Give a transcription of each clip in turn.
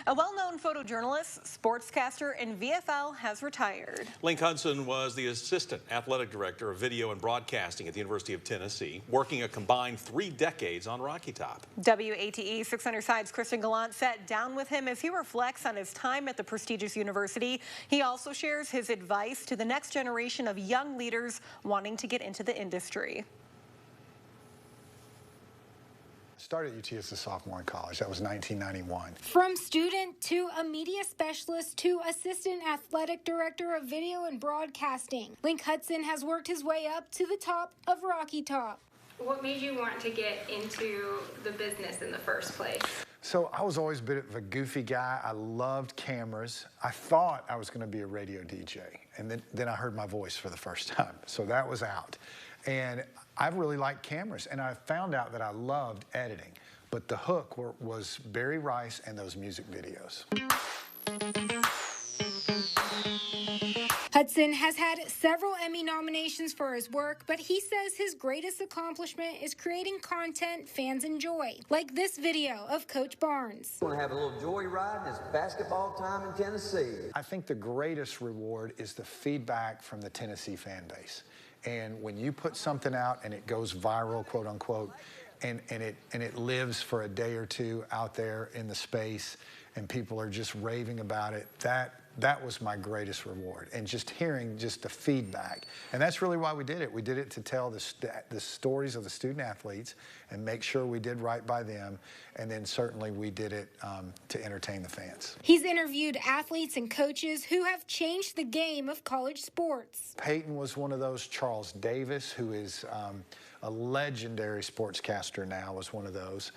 A well-known photojournalist, sportscaster, and VFL has retired. Link Hudson was the assistant athletic director of video and broadcasting at the University of Tennessee, working a combined 3 decades on Rocky Top. WATE 600 Side's Kristen Gallant sat down with him as he reflects on his time at the prestigious university. He also shares his advice to the next generation of young leaders wanting to get into the industry. Started at UT as a sophomore in college. That was 1991. From student to a media specialist to assistant athletic director of video and broadcasting, Link Hudson has worked his way up to the top of Rocky Top. What made you want to get into the business in the first place? So I was always a bit of a goofy guy. I loved cameras. I thought I was going to be a radio DJ, and then I heard my voice for the first time. So that was out. And I really liked cameras, and I found out that I loved editing. But the hook was Barry Rice and those music videos. Hudson has had several Emmy nominations for his work, but he says his greatest accomplishment is creating content fans enjoy, like this video of Coach Barnes. We're going to have a little joyride. It's basketball time in Tennessee. I think the greatest reward is the feedback from the Tennessee fan base. And when you put something out and it goes viral, quote unquote, and it lives for a day or two out there in the space, and people are just raving about it, that was my greatest reward. And just hearing just the feedback. And that's really why we did it. We did it to tell the stories of the student athletes and make sure we did right by them. And then certainly we did it to entertain the fans. He's interviewed athletes and coaches who have changed the game of college sports. Peyton was one of those. Charles Davis, who is a legendary sportscaster now, was one of those.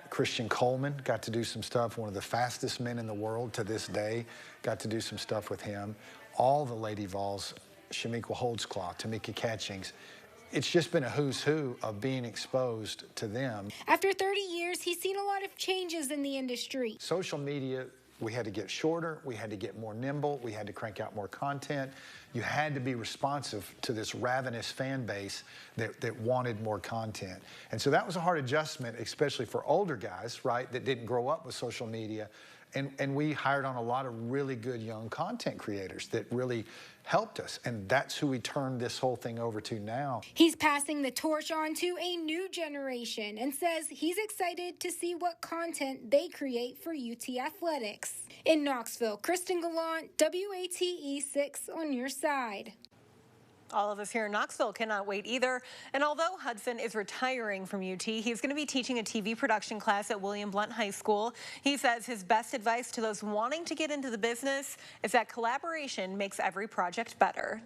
Christian Coleman got to do some stuff, one of the fastest men in the world to this day, got to do some stuff with him. All the Lady Vols, Shamiqua Holdsclaw, Tamika Catchings, it's just been a who's who of being exposed to them. After 30 years, he's seen a lot of changes in the industry. Social media, we had to get shorter, we had to get more nimble, we had to crank out more content. You had to be responsive to this ravenous fan base that wanted more content. And so that was a hard adjustment, especially for older guys, right, that didn't grow up with social media. And we hired on a lot of really good young content creators that really helped us. And that's who we turned this whole thing over to now. He's passing the torch on to a new generation and says he's excited to see what content they create for UT Athletics. In Knoxville, Kristen Gallant, WATE 6 on your side. All of us here in Knoxville cannot wait either. And although Hudson is retiring from UT, he's going to be teaching a TV production class at William Blount High School. He says his best advice to those wanting to get into the business is that collaboration makes every project better.